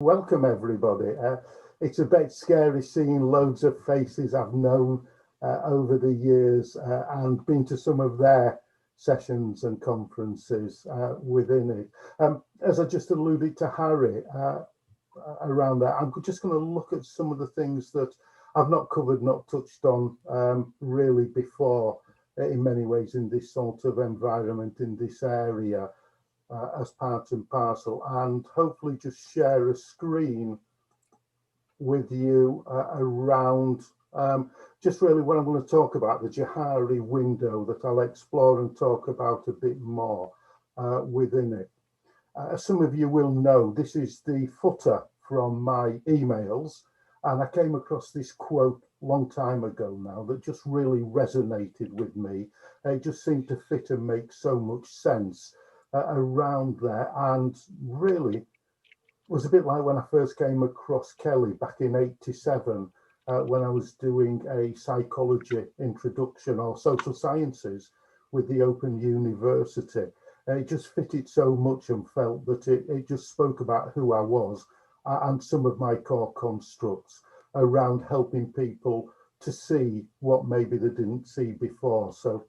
Welcome everybody. It's a bit scary seeing loads of faces I've known over the years and been to some of their sessions and conferences within it. As I just alluded to Jhari around that, I'm just going to look at some of the things that I've not covered, not touched on really before in many ways in this sort of environment, in this area. As part and parcel, and hopefully just share a screen with you around just really what I'm going to talk about, the Johari window, that I'll explore and talk about a bit more within it. As some of you will know, this is the footer from my emails, and I came across this quote a long time ago now that just really resonated with me. It just seemed to fit and make so much sense around there, and really was a bit like when I first came across Kelly back in '87 when I was doing a psychology introduction or social sciences with the Open University. It just fitted so much and felt that it just spoke about who I was and some of my core constructs around helping people to see what maybe they didn't see before. So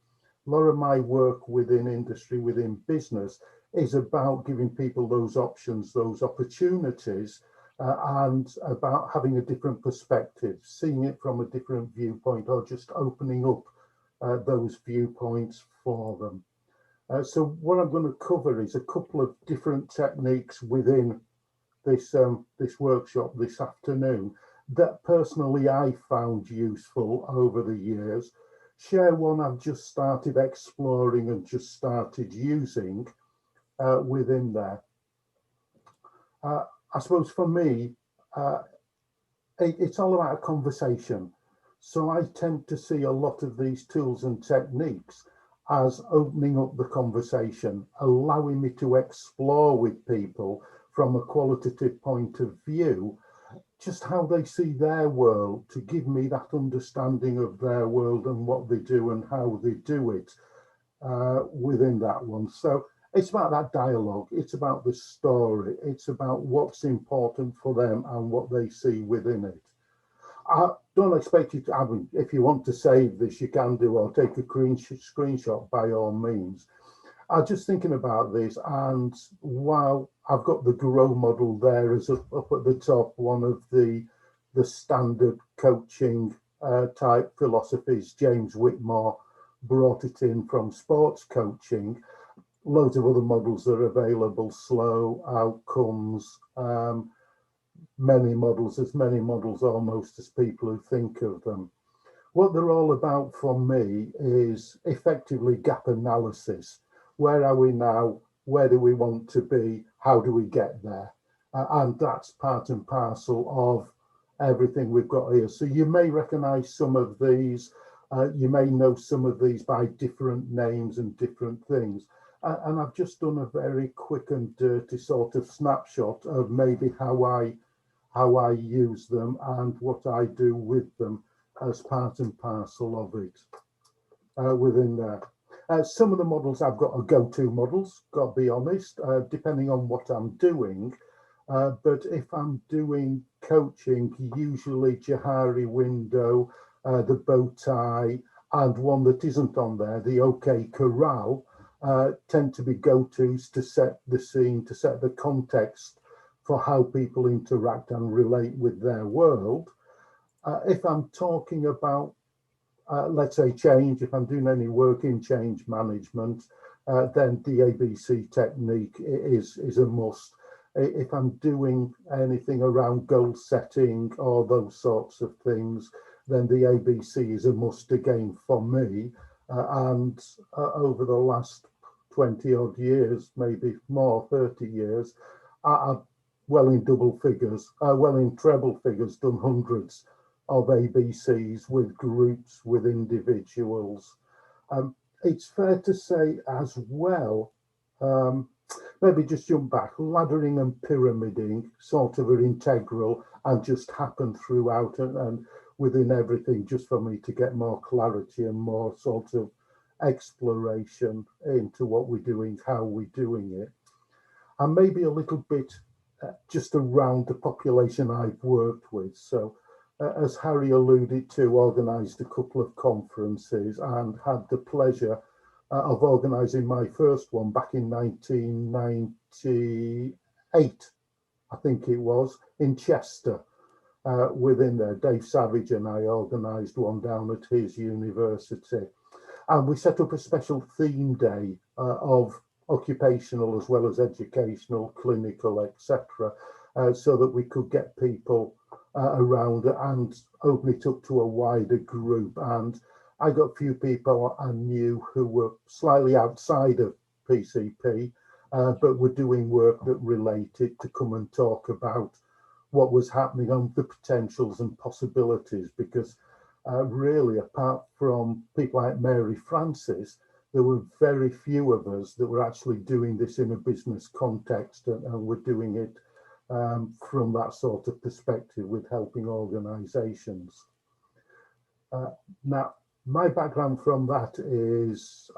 a lot of my work within industry, within business, is about giving people those options, those opportunities, and about having a different perspective, seeing it from a different viewpoint, or just opening up those viewpoints for them. So what I'm going to cover is a couple of different techniques within this workshop this afternoon that personally I found useful over the years. Share one I've just started exploring and just started using within there. I suppose for me, it's all about a conversation. So I tend to see a lot of these tools and techniques as opening up the conversation, allowing me to explore with people from a qualitative point of view, just how they see their world, to give me that understanding of their world and what they do and how they do it within that one. So it's about that dialogue, it's about the story, it's about what's important for them and what they see within it. I don't expect you to, I mean, if you want to save this, you can do, or take a screenshot by all means. I'm just thinking about this, and while I've got the grow model there as up at the top, one of the standard coaching type philosophies, James Whitmore brought it in from sports coaching. Loads of other models are available, slow, outcomes, many models, as many models almost as people who think of them. What they're all about for me is effectively gap analysis. Where are we now? Where do we want to be? How do we get there? And that's part and parcel of everything we've got here. So you may recognize some of these, you may know some of these by different names and different things. And I've just done a very quick and dirty sort of snapshot of maybe how I use them and what I do with them as part and parcel of it within there. Some of the models I've got are go-to models, got to be honest, depending on what I'm doing. But if I'm doing coaching, usually Johari Window, the Bowtie, and one that isn't on there, the OK Corral, tend to be go-tos to set the scene, to set the context for how people interact and relate with their world. If I'm talking about, let's say, change, if I'm doing any work in change management, then the ABC technique is a must. If I'm doing anything around goal setting or those sorts of things, then the ABC is a must again for me. And over the last 20 odd years, maybe more, 30 years, I've well in double figures, well in treble figures, done hundreds of ABCs with groups, with individuals. It's fair to say as well, maybe just jump back, laddering and pyramiding sort of are integral and just happen throughout and within everything, just for me to get more clarity and more sort of exploration into what we're doing, how we're doing it. And maybe a little bit just around the population I've worked with. So as Jhari alluded to, organised a couple of conferences and had the pleasure of organising my first one back in 1998, I think it was, in Chester. Within there, Dave Savage and I organised one down at his university. And we set up a special theme day of occupational as well as educational, clinical, etc., so that we could get people around and open it up to a wider group. And I got a few people I knew who were slightly outside of PCP, but were doing work that related to come and talk about what was happening on the potentials and possibilities, because really, apart from people like Mary Francis, there were very few of us that were actually doing this in a business context, and were doing it from that sort of perspective with helping organisations. Now, my background from that is,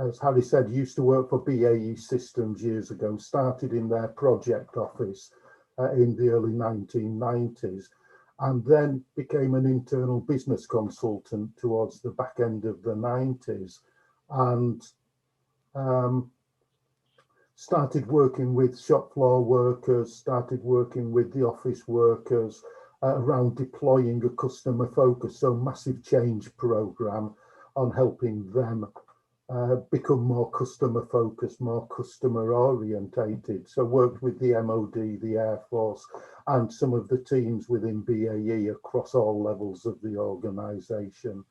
as Jhari said, used to work for BAE Systems years ago, started in their project office in the early 1990s, and then became an internal business consultant towards the back end of the 90s, and started working with shop floor workers, started working with the office workers around deploying a customer focus, so massive change program on helping them become more customer focused, more customer orientated. So worked with the MOD, the Air Force, and some of the teams within BAE across all levels of the organisation.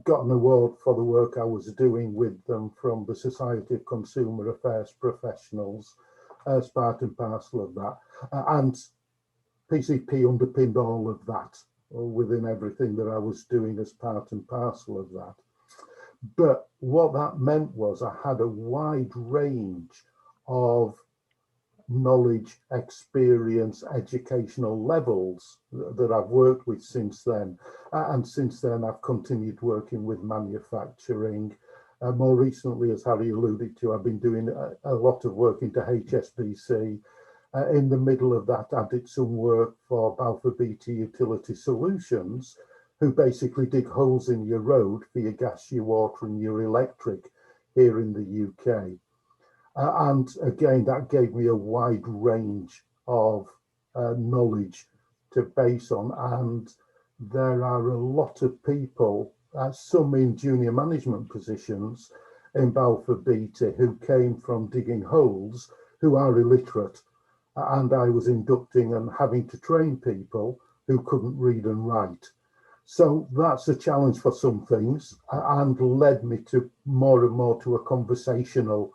Got an award for the work I was doing with them from the Society of Consumer Affairs Professionals as part and parcel of that. And PCP underpinned all of that within everything that I was doing as part and parcel of that. But what that meant was I had a wide range of knowledge, experience, educational levels that I've worked with since then. And since then, I've continued working with manufacturing. More recently, as Jhari alluded to, I've been doing a lot of work into HSBC. In the middle of that, I did some work for Balfour Beatty Utility Solutions, who basically dig holes in your road for your gas, your water and your electric here in the UK. And again, that gave me a wide range of knowledge to base on. And there are a lot of people, some in junior management positions in Balfour Beatty, who came from digging holes, who are illiterate. And I was inducting and having to train people who couldn't read and write. So that's a challenge for some things, and led me to more and more to a conversational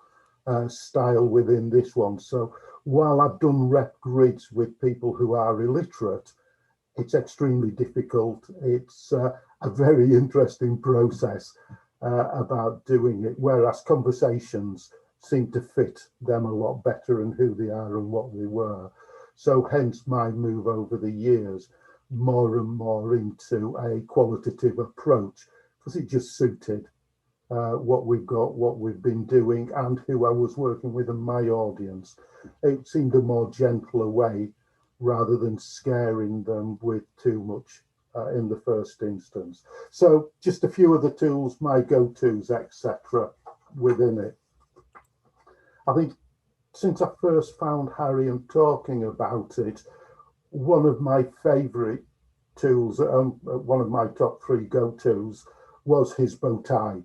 style within this one. So while I've done rep grids with people who are illiterate, it's extremely difficult. It's a very interesting process about doing it, whereas conversations seem to fit them a lot better and who they are and what they were. So hence my move over the years more and more into a qualitative approach, because it just suited what we've got, what we've been doing, and who I was working with and my audience. It seemed a more gentler way rather than scaring them with too much in the first instance. So just a few of the tools, my go-tos, etc. within it. I think since I first found Jhari and talking about it, one of my favourite tools, one of my top 3 go-tos, was his Bowtie.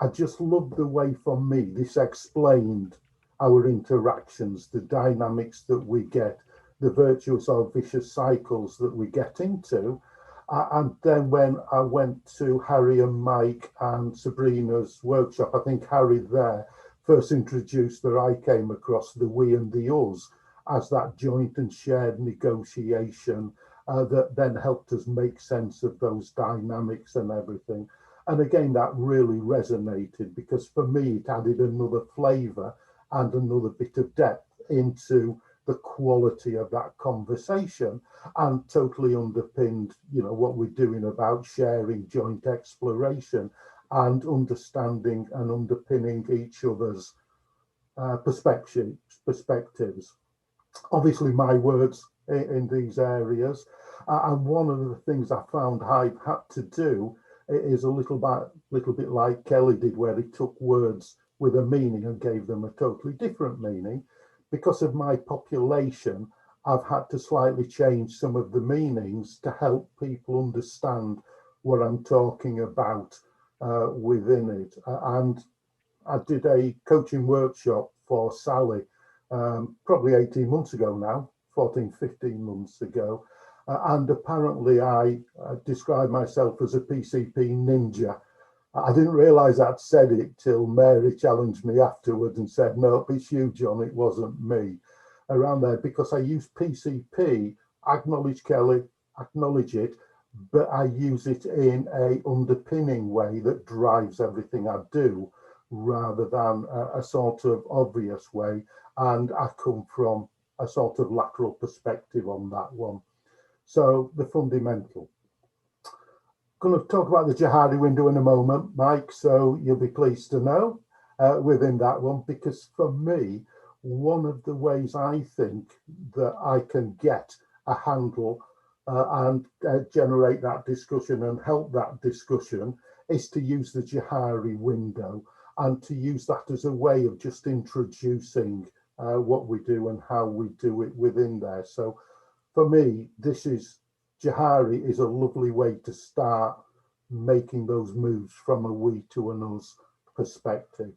I just loved the way, for me, this explained our interactions, the dynamics that we get, the virtuous or vicious cycles that we get into. And then when I went to Jhari and Mike and Sabrina's workshop, I think Jhari there first introduced that I came across the we and the us as that joint and shared negotiation that then helped us make sense of those dynamics and everything. And again, that really resonated, because for me, it added another flavour and another bit of depth into the quality of that conversation, and totally underpinned, what we're doing about sharing, joint exploration, and understanding and underpinning each other's perspectives. obviously my words in these areas. And one of the things I found I've had to do is a little bit like Kelly did, where he took words with a meaning and gave them a totally different meaning. Because of my population, I've had to slightly change some of the meanings to help people understand what I'm talking about within it. And I did a coaching workshop for Sally probably 18 months ago now, 14, 15 months ago. And apparently I described myself as a PCP ninja. I didn't realise I'd said it till Mary challenged me afterwards and said, no, it's you, John, it wasn't me. Around there, because I use PCP, acknowledge Kelly, acknowledge it, but I use it in a underpinning way that drives everything I do, rather than a sort of obvious way. And I come from a sort of lateral perspective on that one. So the fundamental. Going to talk about the Johari window in a moment, Mike, so you'll be pleased to know within that one, because for me, one of the ways I think that I can get a handle and generate that discussion and help that discussion is to use the Johari window, and to use that as a way of just introducing what we do and how we do it within there. So for me, Johari is a lovely way to start making those moves from a we to an us perspective.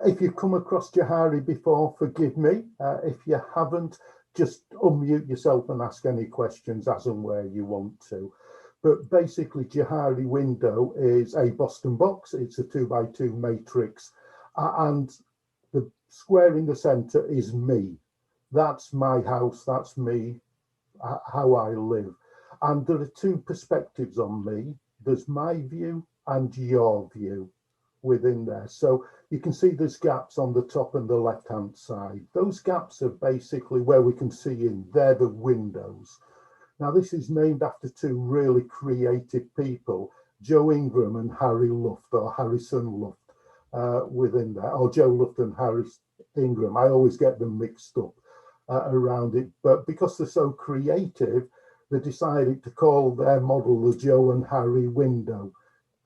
If you've come across Johari before, forgive me. If you haven't, just unmute yourself and ask any questions as and where you want to. But basically, Johari window is a Boston box. It's a 2x2 matrix. And the square in the center is me. That's my house. That's me, how I live. And there are two perspectives on me. There's my view and your view within there. So you can see there's gaps on the top and the left-hand side. Those gaps are basically where we can see in. They're the windows. Now, this is named after two really creative people, Joe Ingram and Harry Luft, or Harrison Luft, within there, or Joe Luft and Harry Ingram. I always get them mixed up around it, but because they're so creative, they decided to call their model the Joe and Harry window,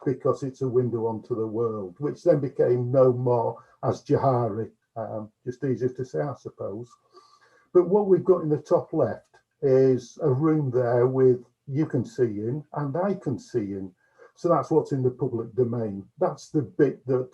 because it's a window onto the world, which then became known more as Jhari, just easier to say, I suppose. But what we've got in the top left is a room there with you can see in and I can see in. So that's what's in the public domain. That's the bit that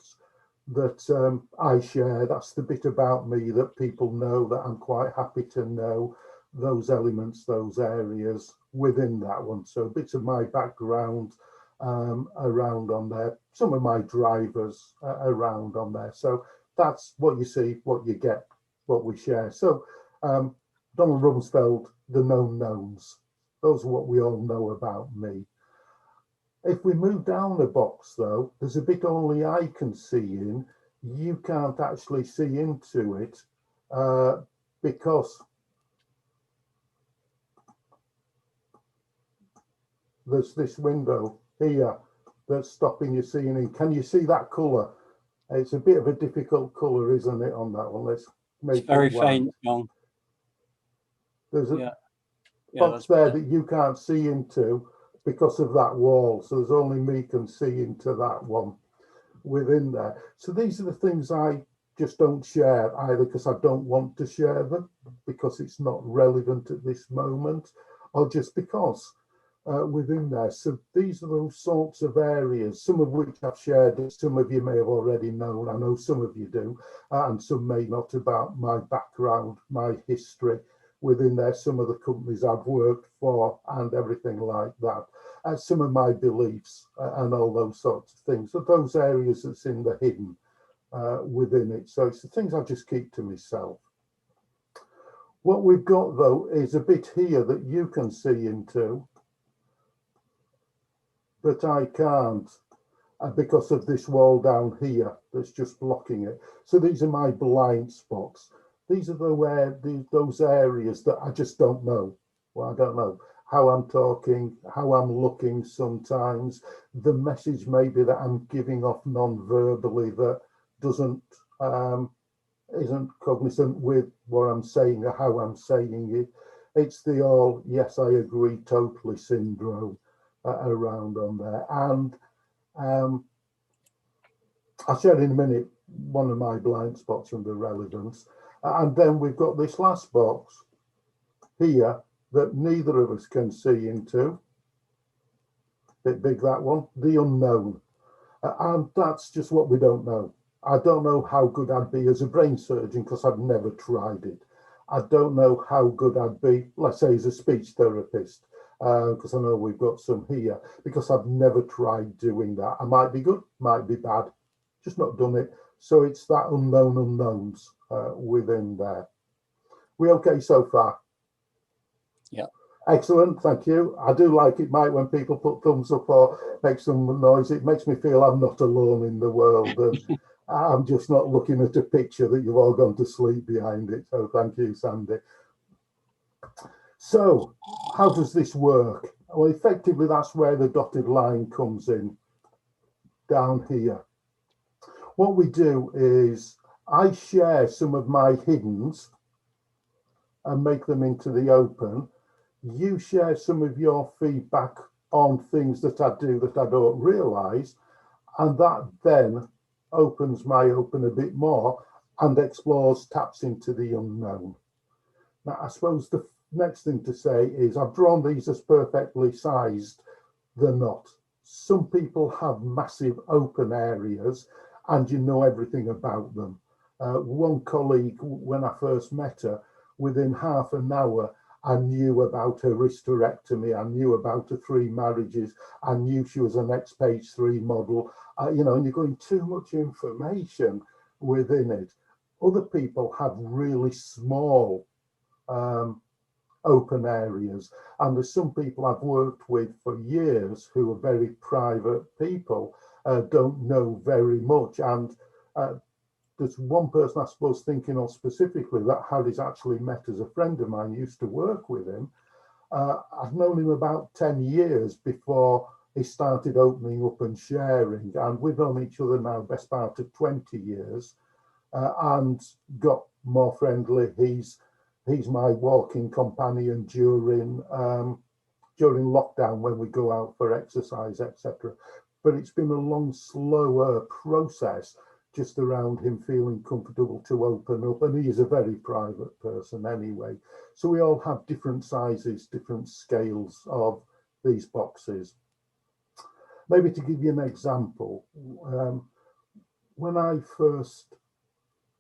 I share. That's the bit about me that people know, that I'm quite happy to know, those elements, those areas within that one. So bits of my background around on there, some of my drivers around on there. So that's what you see, what you get, what we share. So Donald Rumsfeld, the known knowns, those are what we all know about me. If we move down the box though, there's a bit only I can see in. You can't actually see into it because there's this window here that's stopping you seeing in. Can you see that colour? It's a bit of a difficult colour, isn't it, on that one? Let's make it's very it white. faint, John. There's a box there that you can't see into because of that wall. So there's only me can see into that one within there. So these are the things I just don't share, either because I don't want to share them, because it's not relevant at this moment, or just because within there. So these are those sorts of areas, some of which I've shared, that some of you may have already known. I know some of you do, and some may not, about my background, my history within there, some of the companies I've worked for and everything like that, and some of my beliefs and all those sorts of things. So those areas that's in the hidden within it. So it's the things I just keep to myself. What we've got though is a bit here that you can see into, but I can't because of this wall down here that's just blocking it. So these are my blind spots. These are those areas that I just don't know. Well, I don't know how I'm talking, how I'm looking sometimes. The message maybe that I'm giving off non-verbally that doesn't isn't cognizant with what I'm saying or how I'm saying it. It's the all, yes, I agree totally syndrome around on there. And I'll share in a minute one of my blind spots under relevance. And then we've got this last box here that neither of us can see into. Bit big, that one, the unknown. And that's just what we don't know. I don't know how good I'd be as a brain surgeon because I've never tried it. I don't know how good I'd be, let's say, as a speech therapist, because I know we've got some here, because I've never tried doing that. I might be good, might be bad, just not done it. So it's that unknown unknowns within there. We okay so far? Yeah. Excellent, thank you. I do like it, Mike, when people put thumbs up or make some noise. It makes me feel I'm not alone in the world. And I'm just not looking at a picture that you've all gone to sleep behind it. So thank you, Sandy. So how does this work? Well, effectively, that's where the dotted line comes in, down here. What we do is I share some of my hiddens and make them into the open. You share some of your feedback on things that I do that I don't realise, and that then opens my open a bit more and explores, taps into the unknown. Now, I suppose the next thing to say is I've drawn these as perfectly sized. They're not. Some people have massive open areas and you know everything about them. One colleague, when I first met her, within half an hour, I knew about her hysterectomy, I knew about her 3 marriages, I knew she was an ex-page 3 model, you know, and you're going too much information within it. Other people have really small open areas, and there's some people I've worked with for years who are very private people, don't know very much, and there's one person I suppose thinking of specifically that Harry's actually met as a friend of mine, used to work with him. I've known him about 10 years before he started opening up and sharing, and we've known each other now best part of 20 years and got more friendly. He's my walking companion during lockdown when we go out for exercise, etc. But it's been a long, slower process just around him feeling comfortable to open up, and he is a very private person anyway. So we all have different sizes, different scales of these boxes. Maybe to give you an example, when I first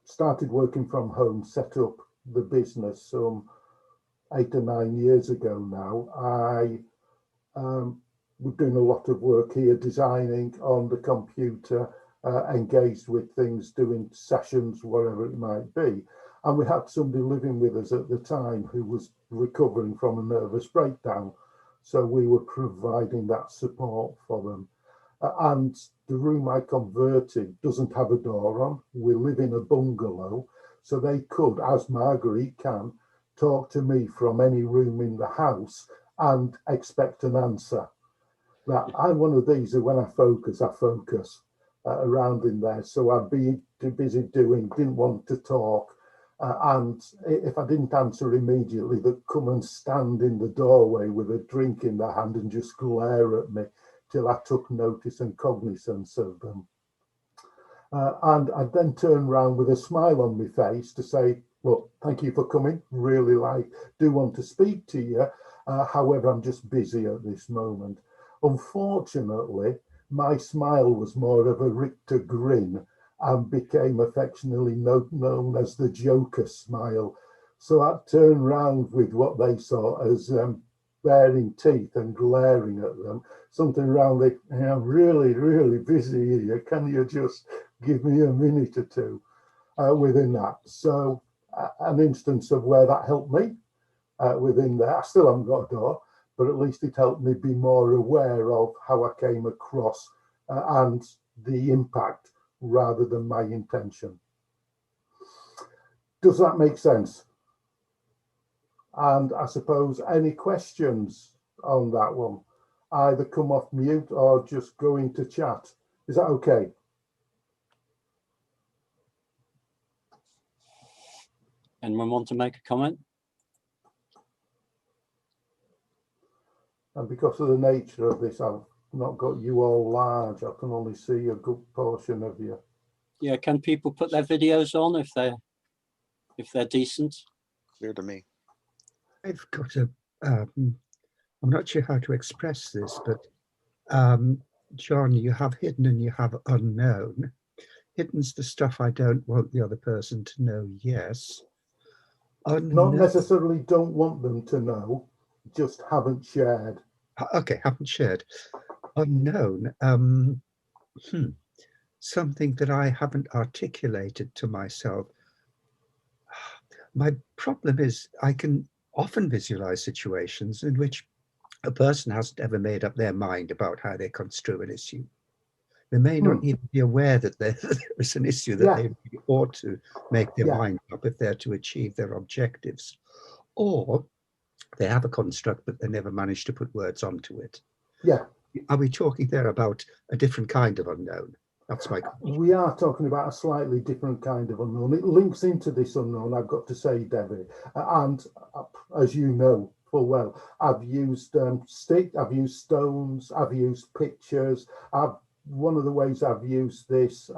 started working from home, set up the business some 8 or 9 years ago now, I was doing a lot of work here, designing on the computer, engaged with things, doing sessions, whatever it might be. And we had somebody living with us at the time who was recovering from a nervous breakdown. So we were providing that support for them. And the room I converted doesn't have a door on. We live in a bungalow. So they could, as Marguerite can, talk to me from any room in the house and expect an answer. Now, I'm one of these who when I focus around in there. So I'd be too busy doing, didn't want to talk. And if I didn't answer immediately, they'd come and stand in the doorway with a drink in their hand and just glare at me till I took notice and cognizance of them. And I'd then turn around with a smile on my face to say, look, thank you for coming, really do want to speak to you. However, I'm just busy at this moment. Unfortunately, my smile was more of a Richter grin and became affectionately known as the Joker smile. So I'd turn round with what they saw as baring teeth and glaring at them, something around the, I'm really, really busy here. Can you just give me a minute or two within that? So an instance of where that helped me within there. I still haven't got a door, but at least it helped me be more aware of how I came across and the impact rather than my intention. Does that make sense? And I suppose any questions on that one, either come off mute or just go into chat. Is that okay? Anyone want to make a comment? And because of the nature of this, I've not got you all large. I can only see a good portion of you. Yeah, can people put their videos on if they're decent? Clear to me. I've got a, I'm not sure how to express this, but John, you have hidden and you have unknown. Hidden's the stuff I don't want the other person to know, yes. Not necessarily don't want them to know, just haven't shared. Okay, haven't shared. Unknown, something that I haven't articulated to myself. My problem is I can often visualize situations in which a person hasn't ever made up their mind about how they construe an issue. They may not even be aware that there is an issue that they really ought to make their mind up if they're to achieve their objectives. Or they have a construct, but they never manage to put words onto it. Yeah. Are we talking there about a different kind of unknown? That's my question. We are talking about a slightly different kind of unknown. It links into this unknown, I've got to say, Debbie. And as you know full well, I've used I've used stones, I've used pictures. One of the ways I've used this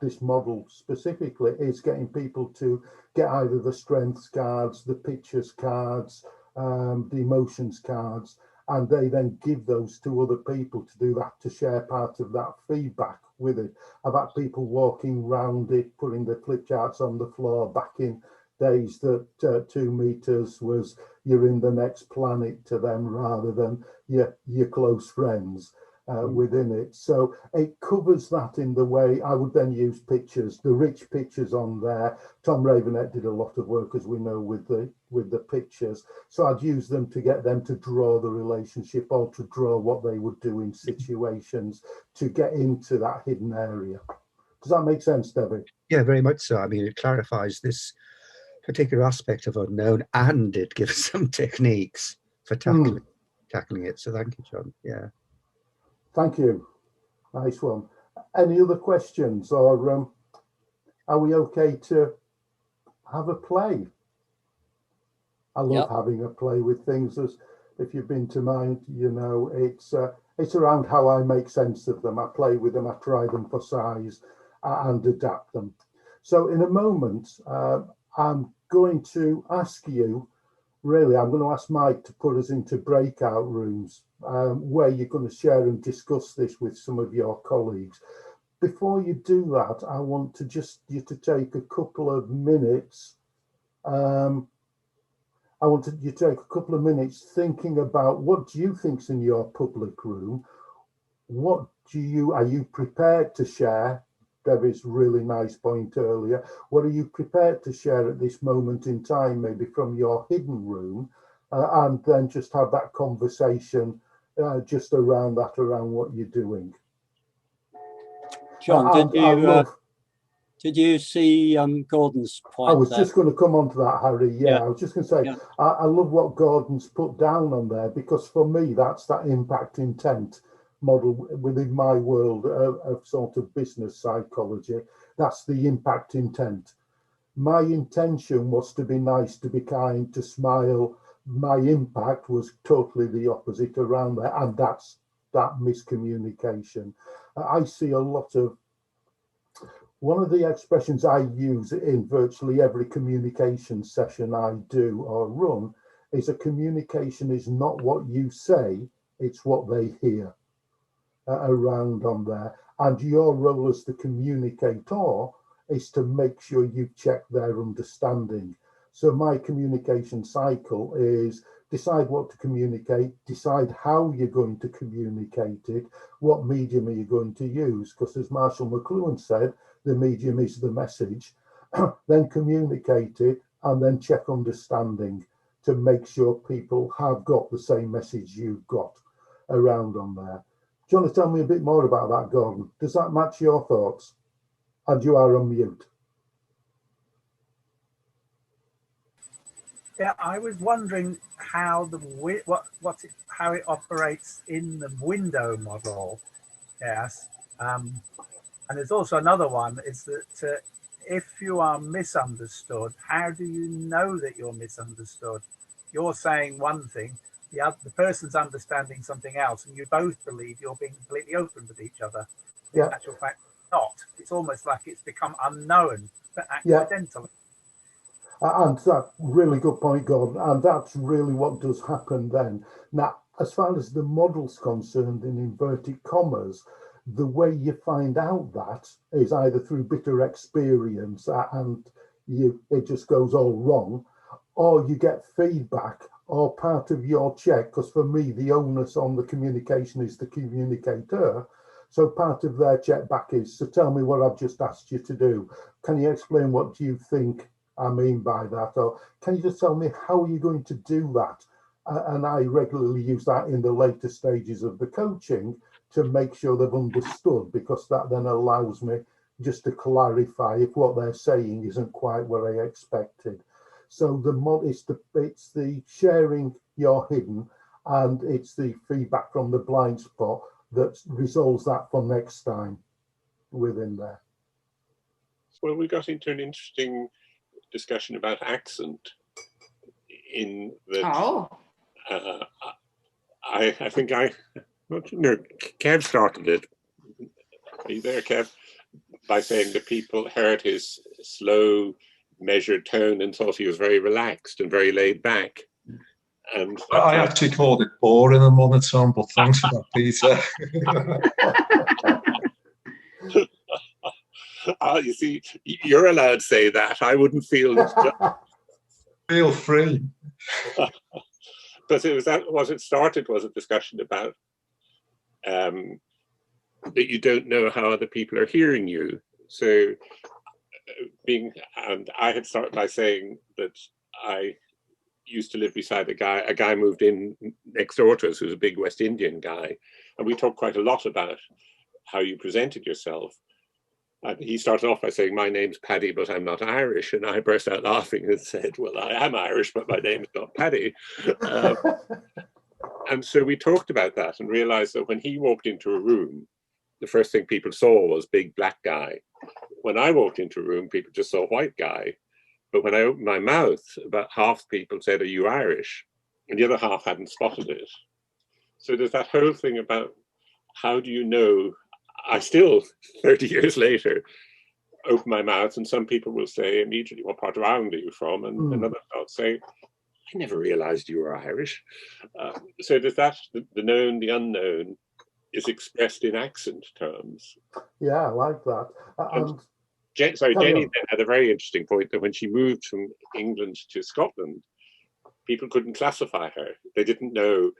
this model specifically is getting people to get either the strengths cards, the pictures cards, the emotions cards, and they then give those to other people to do that, to share part of that feedback with it. I've had people walking round it, putting the flip charts on the floor back in days that 2 meters was you're in the next planet to them rather than your close friends. Within it, so it covers that in the way I would then use pictures, the rich pictures on there. Tom Ravenette did a lot of work, as we know, with the pictures. So I'd use them to get them to draw the relationship or to draw what they would do in situations to get into that hidden area. Does that make sense, Debbie? Yeah, very much so. I mean, it clarifies this particular aspect of unknown, and it gives some techniques for tackling it. So thank you, John. Yeah. Thank you. Nice one. Any other questions, or are we okay to have a play? I love having a play with things. As if you've been to mine, you know, it's around how I make sense of them. I play with them, I try them for size and adapt them. So in a moment, I'm going to ask you, really, I'm going to ask Mike to put us into breakout rooms where you're going to share and discuss this with some of your colleagues. Before you do that, I want to just you to take a couple of minutes. I want you to take a couple of minutes thinking about what do you think's in your public room? What are you prepared to share? Debbie's really nice point earlier. What are you prepared to share at this moment in time, maybe from your hidden room, and then just have that conversation just around what you're doing. John, did you see Gordon's point? I was just going to come on to that, Harry. Yeah, I was just going to say, I love what Gordon's put down on there, because for me, that's that impact intent model within my world of sort of business psychology. That's the impact intent. My intention was to be nice, to be kind, to smile. My impact was totally the opposite around there, and that's that miscommunication. I see a lot of, one of the expressions I use in virtually every communication session I do or run is a communication is not what you say, it's what they hear. Around on there, and your role as the communicator is to make sure you check their understanding. So my communication cycle is decide what to communicate, decide how you're going to communicate it, what medium are you going to use, because as Marshall McLuhan said, the medium is the message. Then communicate it, and then check understanding to make sure people have got the same message you've got around on there. Do you want to tell me a bit more about that, Gordon? Does that match your thoughts? And you are on mute. Yeah, I was wondering how how it operates in the window model. Yes, and there's also another one. Is that if you are misunderstood, how do you know that you're misunderstood? You're saying one thing, the person's understanding something else, and you both believe you're being completely open with each other. In Yeah. actual fact, not. It's almost like it's become unknown, but Yeah. accidentally. And that's really good point, Gordon. And that's really what does happen then. Now, as far as the model's concerned, in inverted commas, the way you find out that is either through bitter experience and it just goes all wrong, or you get feedback or part of your check, because for me, the onus on the communication is the communicator. So part of their check back is, so tell me what I've just asked you to do. Can you explain what you think I mean by that? Or can you just tell me how are you going to do that? And I regularly use that in the later stages of the coaching to make sure they've understood, because that then allows me just to clarify if what they're saying isn't quite what I expected. So it's the sharing your hidden, and it's the feedback from the blind spot that resolves that for next time within there. Well, we got into an interesting discussion about accent in that. I think Kev started it. Are you there, Kev? By saying that people heard his slow, measured tone and thought he was very relaxed and very laid back. And I actually called it boring a monotone, but thanks for that, Peter. You see, you're allowed to say that. I wouldn't feel it's just... Feel free. But it was that what it started was a discussion about that you don't know how other people are hearing you. So and I had started by saying that I used to live beside a guy moved in next door to us who's a big West Indian guy, and we talked quite a lot about how you presented yourself. And he started off by saying, my name's Paddy, but I'm not Irish. And I burst out laughing and said, well, I am Irish, but my name's not Paddy. And so we talked about that and realized that when he walked into a room, the first thing people saw was big black guy. When I walked into a room, people just saw white guy. But when I opened my mouth, about half people said, are you Irish? And the other half hadn't spotted it. So there's that whole thing about how do you know? I still, 30 years later, open my mouth and some people will say immediately, what part of Ireland are you from? And another will say, I never realized you were Irish. So there's that, the known, the unknown is expressed in accent terms. Yeah, I like that. Jenny then had a very interesting point that when she moved from England to Scotland, people couldn't classify her. They didn't know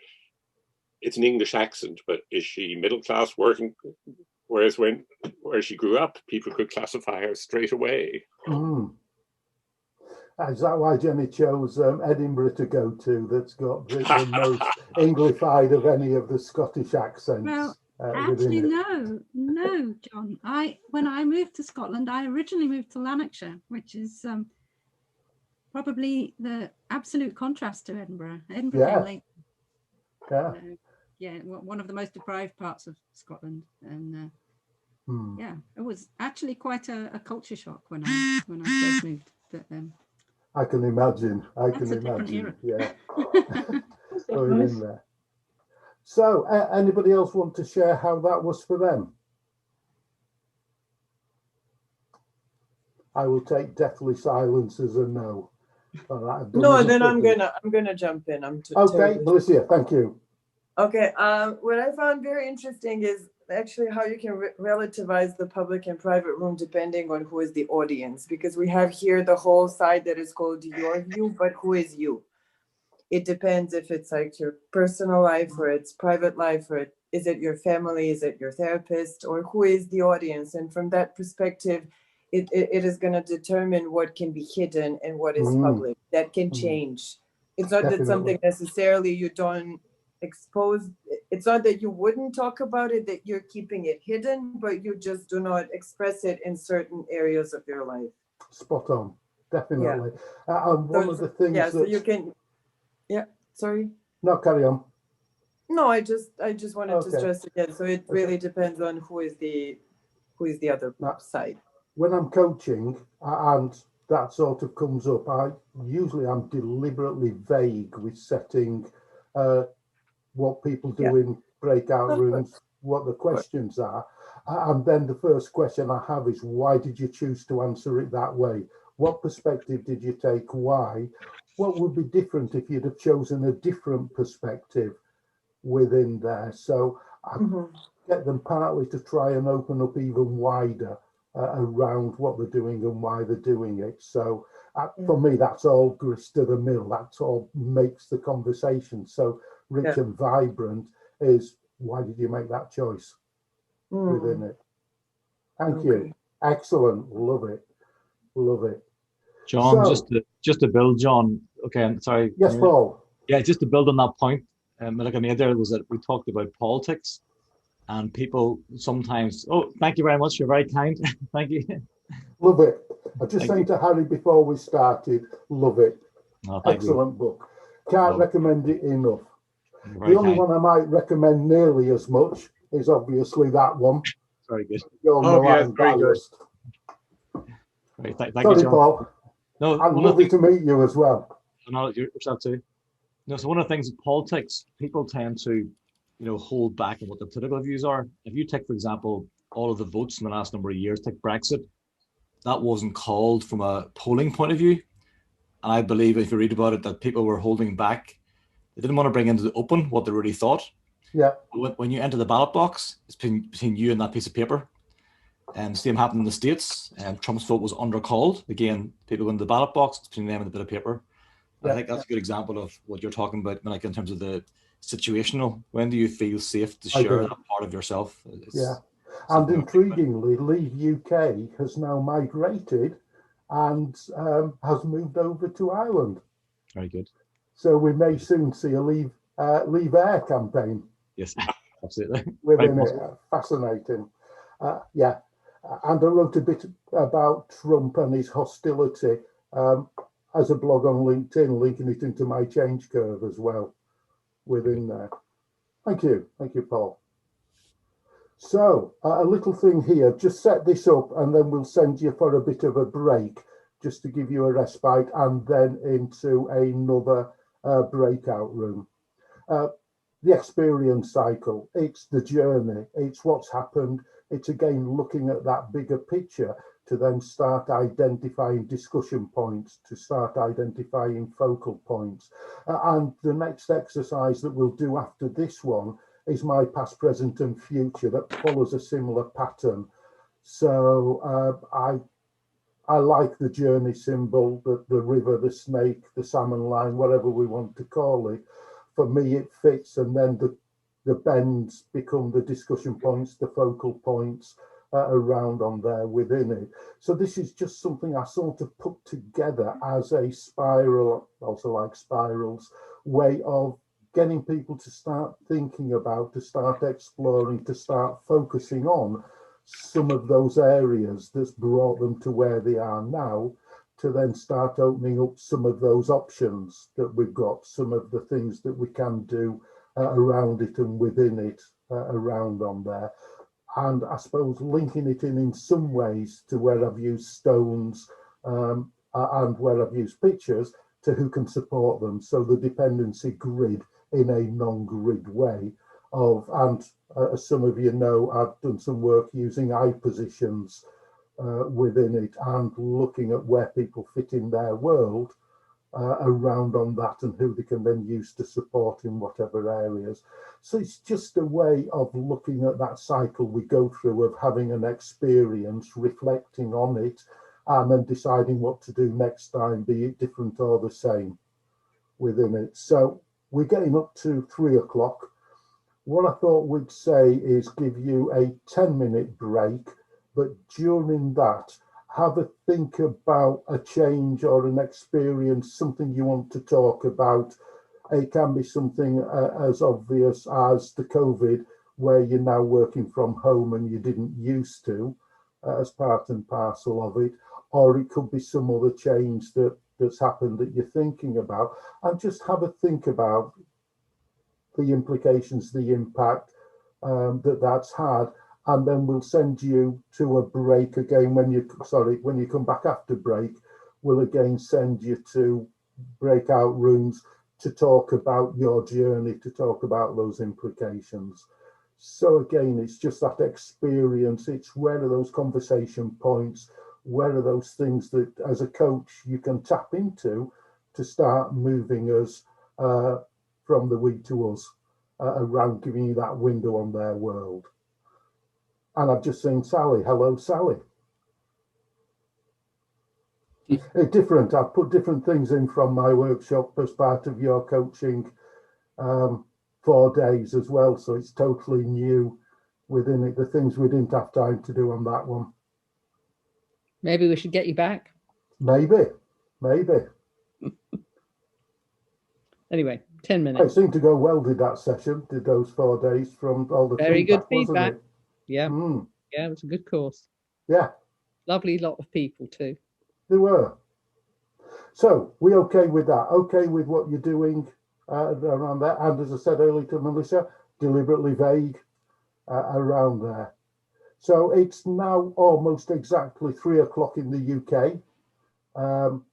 it's an English accent, but is she middle class, working? Whereas where she grew up, people could classify her straight away. Is that why Jenny chose Edinburgh to go to? That's got the most Englified of any of the Scottish accents. Well, actually, no, John. When I moved to Scotland, I originally moved to Lanarkshire, which is probably the absolute contrast to Edinburgh. Edinburgh came later. Yeah, one of the most deprived parts of Scotland, and yeah, it was actually quite a culture shock when I first moved. But I can imagine. Yeah. Going in there. So, anybody else want to share how that was for them? I will take deathly silence as a no. No, then I'm gonna jump in. Okay, Melissa, thank you. Okay, what I found very interesting is actually how you can relativize the public and private room depending on who is the audience, because we have here the whole side that is called your view, but who is you? It depends if it's like your personal life or it's private life, or is it your family, is it your therapist, or who is the audience? And from that perspective, it is going to determine what can be hidden and what is public. That can change. It's not that something necessarily you don't expose. It's not that you wouldn't talk about it, that you're keeping it hidden, but you just do not express it in certain areas of your life. Spot on, definitely. One of the things so you can, sorry. No, carry on. No, I just wanted to stress again. So it really depends on who is the other side. when I'm coaching and that sort of comes up, I'm deliberately vague with setting what people do in breakout rooms, what the questions are. And then the first question I have is, why did you choose to answer it that way? What perspective did you take? Why? What would be different if you'd have chosen a different perspective within there? So I get them partly to try and open up even wider around what they're doing and why they're doing it. So for me, that's all grist to the mill. That's all makes the conversation so rich and vibrant. Is why did you make that choice within it? Thank you. Excellent. Love it. Love it. John, so, just to build, John. Okay, I'm sorry. Yes, Paul. Yeah, just to build on that point. Like I made there was that we talked about politics, and people sometimes. Oh, thank you very much. You're very kind. Thank you. Love it. I just saying to Harry before we started. Love it. Oh, excellent book. Can't recommend it enough. The only one I might recommend nearly as much is obviously that one. Very good. Very good. Right, thank Sorry, you, John. Paul. No, I'm lovely to meet you as well. No, yourself too. No, so one of the things in politics, people tend to, hold back on what their political views are. If you take, for example, all of the votes in the last number of years, take Brexit, that wasn't called from a polling point of view. And I believe if you read about it, that people were holding back. They didn't want to bring into the open what they really thought. Yeah. When you enter the ballot box, it's between you and that piece of paper. And same happened in the States. And Trump's vote was undercalled. Again, people go into the ballot box, it's between them and a bit of paper. Yeah. I think that's a good example of what you're talking about, like in terms of the situational. When do you feel safe to share that part of yourself? And intriguingly, Leave UK has now migrated and has moved over to Ireland. Very good. So we may soon see a Leave Air campaign. Yes, absolutely. Within it. Fascinating. And I wrote a bit about Trump and his hostility as a blog on LinkedIn, linking it into my change curve as well within there. Thank you, Paul. So a little thing here, just set this up and then we'll send you for a bit of a break just to give you a respite and then into another breakout room. The experience cycle, it's the journey, it's what's happened. It's again looking at that bigger picture to then start identifying discussion points, to start identifying focal points. And the next exercise that we'll do after this one is my past, present and future that follows a similar pattern. So I like the journey symbol, the river, the snake, the salmon line, whatever we want to call it. For me, it fits, and then the bends become the discussion points, the focal points around on there within it. So this is just something I sort of put together as a spiral, also like spirals, way of getting people to start thinking about, to start exploring, to start focusing on some of those areas that's brought them to where they are now, to then start opening up some of those options that we've got, some of the things that we can do around it and within it, around on there. And I suppose linking it in some ways to where I've used stones and where I've used pictures to who can support them. So the dependency grid in a non-grid way of, and as some of you know, I've done some work using eye positions within it and looking at where people fit in their world around on that and who they can then use to support in whatever areas. So it's just a way of looking at that cycle we go through of having an experience, reflecting on it, and then deciding what to do next time, be it different or the same within it. So we're getting up to 3 o'clock. What I thought we'd say is give you a 10-minute break, but during that, have a think about a change or an experience, something you want to talk about. It can be something as obvious as the COVID, where you're now working from home and you didn't used to, as part and parcel of it. Or it could be some other change that's happened that you're thinking about. And just have a think about the implications, the impact that's had, and then we'll send you to a break again when you come back after break. We'll again send you to breakout rooms to talk about your journey, to talk about those implications. So again, it's just that experience. It's where are those conversation points? Where are those things that as a coach you can tap into to start moving us from the we to us around giving you that window on their world. And I've just seen Sally. Hello, Sally. Different. I've put different things in from my workshop as part of your coaching 4 days as well. So it's totally new within it. The things we didn't have time to do on that one. Maybe we should get you back. Maybe. Anyway, 10 minutes. It seemed to go well, did that session, did those 4 days from all the very feedback, good feedback. Wasn't it? Yeah. Yeah, it was a good course. Yeah. Lovely lot of people too. There were. So we okay with that? Okay with what you're doing around there? And as I said earlier to Melissa, deliberately vague around there. So it's now almost exactly 3 o'clock in the UK.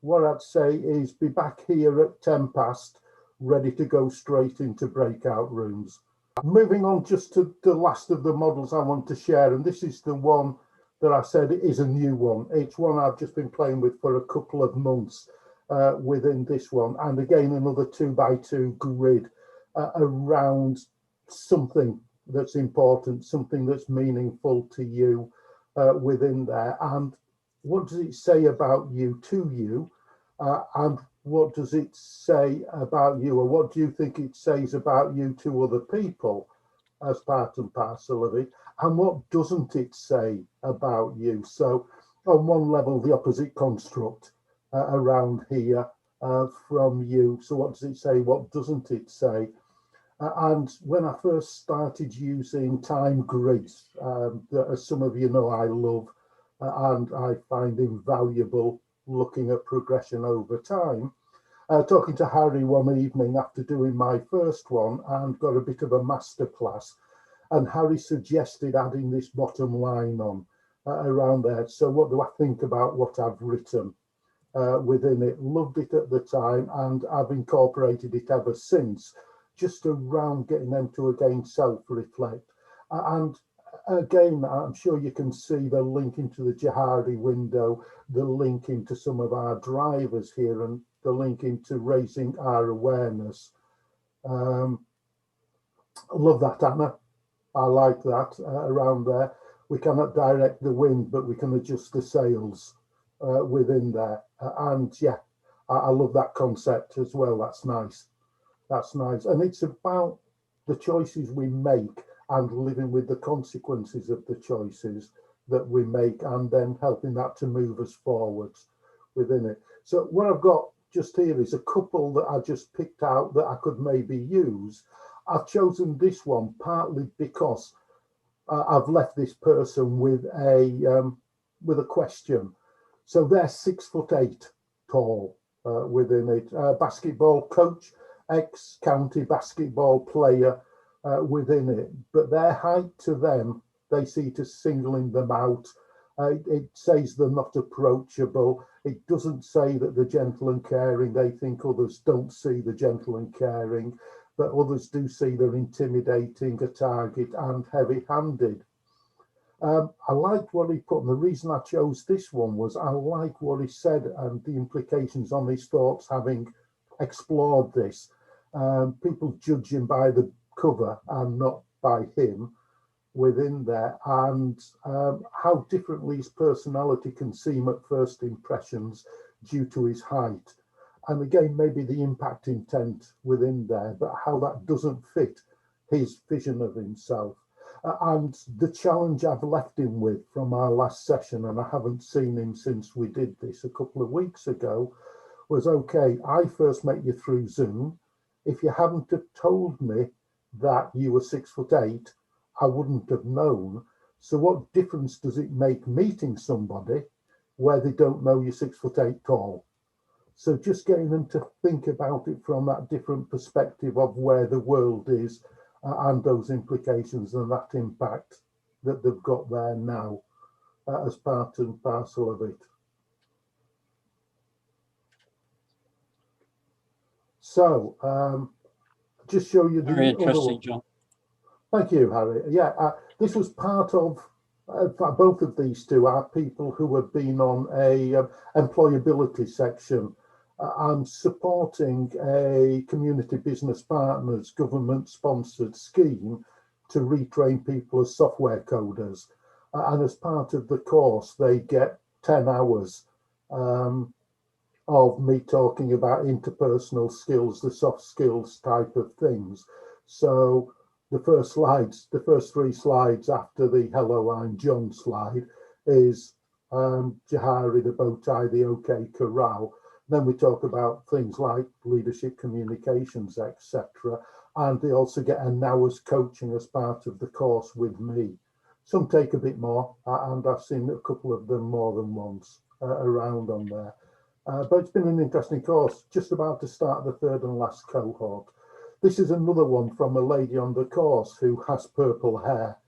What I'd say is be back here at 10 past, ready to go straight into breakout rooms. Moving on just to the last of the models I want to share, and this is the one that I said is a new one. It's one I've just been playing with for a couple of months within this one. And again, another 2x2 grid around something that's important, something that's meaningful to you within there. And what does it say about you to you? And what does it say about you, or what do you think it says about you to other people as part and parcel of it? And what doesn't it say about you? So on one level, the opposite construct around here from you. So what does it say? What doesn't it say? And when I first started using time grids, that, as some of you know, I love and I find invaluable looking at progression over time. Talking to Jhari one evening after doing my first one and got a bit of a masterclass, and Jhari suggested adding this bottom line on around there. So what do I think about what I've written within it? Loved it at the time, and I've incorporated it ever since, just around getting them to again self-reflect. And again, I'm sure you can see the link into the Johari window, the link into some of our drivers here, and the link into raising our awareness. Love that, Anna. I like that around there. We cannot direct the wind, but we can adjust the sails within there. And yeah, I love that concept as well. That's nice. That's nice. And it's about the choices we make and living with the consequences of the choices that we make, and then helping that to move us forwards within it. So what I've got just here is a couple that I just picked out that I could maybe use. I've chosen this one partly because I've left this person with a question. So they're 6'8" tall within it. Basketball coach, ex-county basketball player within it, but their height to them, they see it as singling them out. It says they're not approachable. It doesn't say that they're gentle and caring. They think others don't see the gentle and caring, but others do see they're intimidating, a target, and heavy-handed. I liked what he put, and the reason I chose this one was I like what he said and the implications on his thoughts, having explored this. People judge him by the cover and not by him within there, and how differently his personality can seem at first impressions due to his height. And again, maybe the impact intent within there, but how that doesn't fit his vision of himself. And the challenge I've left him with from our last session, and I haven't seen him since we did this a couple of weeks ago, was, okay, I first met you through Zoom. If you hadn't have told me that you were 6'8", I wouldn't have known. So what difference does it make meeting somebody where they don't know you're 6'8" tall? So just getting them to think about it from that different perspective of where the world is and those implications and that impact that they've got there now as part and parcel of it. So, just show you the Very other interesting, one. John. Thank you, Harry. Yeah, this was part of, both of these two are people who have been on a employability section. I'm supporting a community business partners government sponsored scheme to retrain people as software coders. And as part of the course, they get 10 hours of me talking about interpersonal skills, the soft skills type of things. So the first three slides after the hello, I'm John slide is Jhari, the Bowtie, the OK Corral. Then we talk about things like leadership communications, etc. And they also get an hour's coaching as part of the course with me. Some take a bit more, and I've seen a couple of them more than once around on there. But it's been an interesting course, just about to start the third and last cohort. This is another one from a lady on the course who has purple hair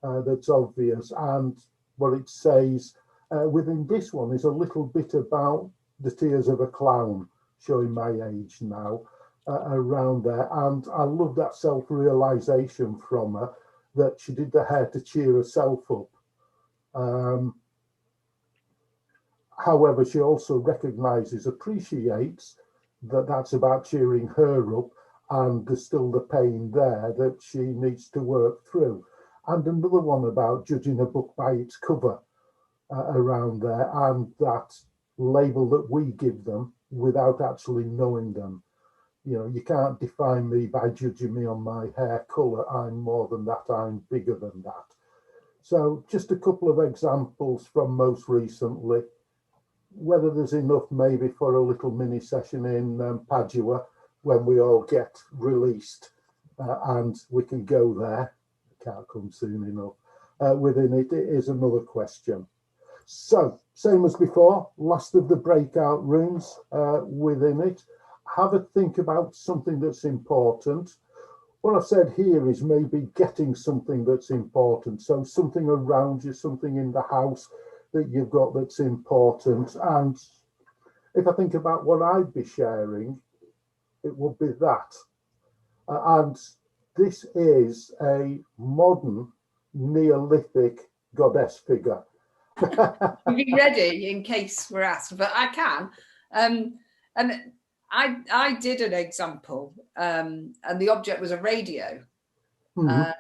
that's obvious. And what it says within this one is a little bit about the tears of a clown, showing my age now, around there. And I love that self-realization from her, that she did the hair to cheer herself up. However, she also recognizes, appreciates that that's about cheering her up, and there's still the pain there that she needs to work through. And another one about judging a book by its cover around there, and that label that we give them without actually knowing them. You know, you can't define me by judging me on my hair color. I'm more than that, I'm bigger than that. So just a couple of examples from most recently. Whether there's enough maybe for a little mini session in Padua when we all get released and we can go there. Can't come soon enough. Within it is another question. So, same as before, last of the breakout rooms within it. Have a think about something that's important. What I've said here is maybe getting something that's important. So something around you, something in the house that you've got that's important. And if I think about what I'd be sharing, it would be that. And this is a modern Neolithic goddess figure. Be ready in case we're asked, but I can. And I did an example, and the object was a radio. Mm-hmm.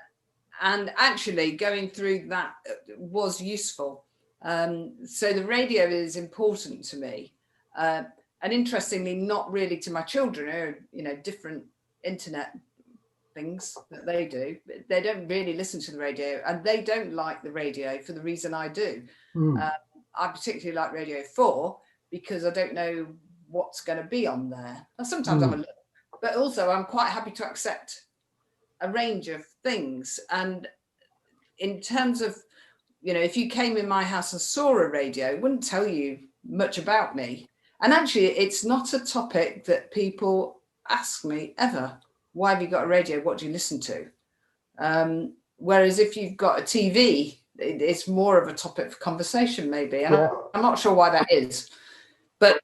And actually going through that was useful. So the radio is important to me. And interestingly, not really to my children, or, you know, different internet things that they do. They don't really listen to the radio, and they don't like the radio for the reason I do. I particularly like Radio 4 because I don't know what's going to be on there. And sometimes I'm a little, but also I'm quite happy to accept a range of things. And in terms of, you know, if you came in my house and saw a radio, it wouldn't tell you much about me. And actually, it's not a topic that people ask me ever. Why have you got a radio? What do you listen to? Whereas if you've got a TV, it's more of a topic for conversation, maybe. And yeah. I'm not sure why that is, but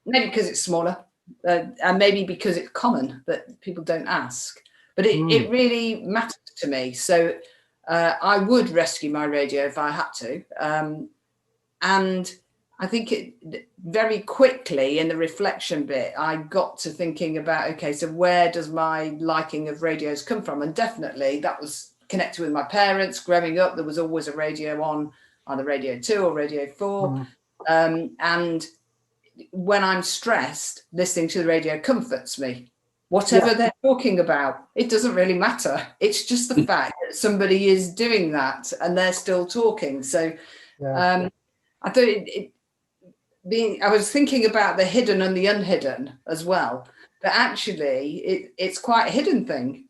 maybe because it's smaller, and maybe because it's common that people don't ask. But it really matters to me. So I would rescue my radio if I had to. And I think it very quickly in the reflection bit, I got to thinking about, okay, so where does my liking of radios come from? And definitely that was connected with my parents. Growing up, there was always a radio on either Radio 2 or Radio 4. And when I'm stressed, listening to the radio comforts me. Whatever they're talking about, it doesn't really matter. It's just the fact that somebody is doing that and they're still talking. So I thought I was thinking about the hidden and the unhidden as well, but actually it's quite a hidden thing.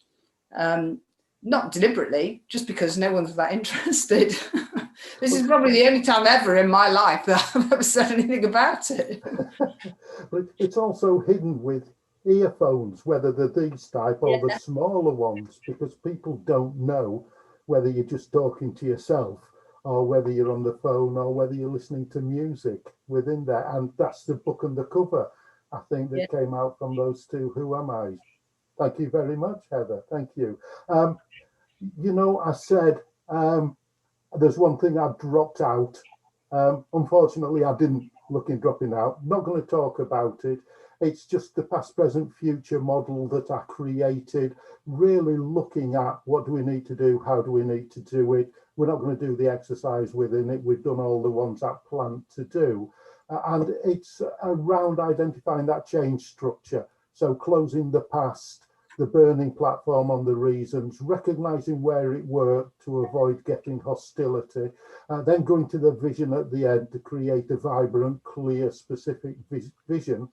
Not deliberately, just because no one's that interested. This is probably the only time ever in my life that I've ever said anything about it. But it's also hidden with earphones, whether they're these type or the smaller ones, because people don't know whether you're just talking to yourself or whether you're on the phone or whether you're listening to music within there. And that's the book and the cover, I think, that came out from those two. Who Am I? Thank you very much, Heather. Thank you. You know, I said there's one thing I dropped out. Unfortunately, I didn't look in dropping out. Not going to talk about it. It's just the past, present, future model that I created, really looking at what do we need to do, how do we need to do it. We're not going to do the exercise within it. We've done all the ones I planned to do. And it's around identifying that change structure. So closing the past, the burning platform on the reasons, recognizing where it worked to avoid getting hostility, then going to the vision at the end to create a vibrant, clear, specific vision,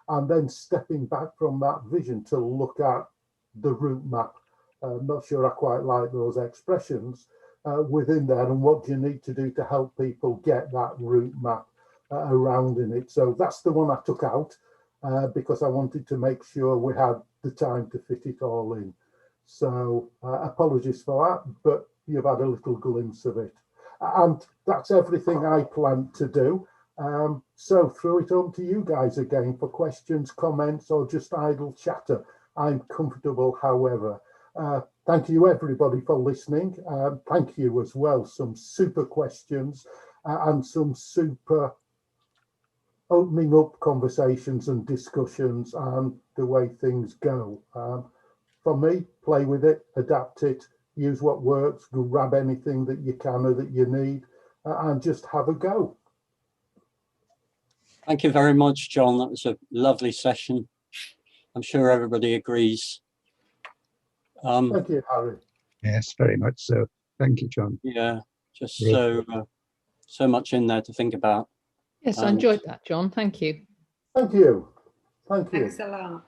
and then stepping back from that vision to look at the route map. Not sure I quite like those expressions within there, and what do you need to do to help people get that route map around in it. So that's the one I took out because I wanted to make sure we had the time to fit it all in. So apologies for that, but you've had a little glimpse of it. And that's everything I planned to do. So throw it on to you guys again for questions, comments, or just idle chatter. I'm comfortable, however. Thank you, everybody, for listening. Thank you as well. Some super questions and some super opening up conversations and discussions and the way things go. For me, play with it, adapt it, use what works, grab anything that you can or that you need, and just have a go. Thank you very much, John. That was a lovely session. I'm sure everybody agrees. Thank you, Harry. Yes, very much so. Thank you, John. Yeah, just so much in there to think about. Yes, I enjoyed that, John. Thank you. Thank you. Thank you. Thanks a lot.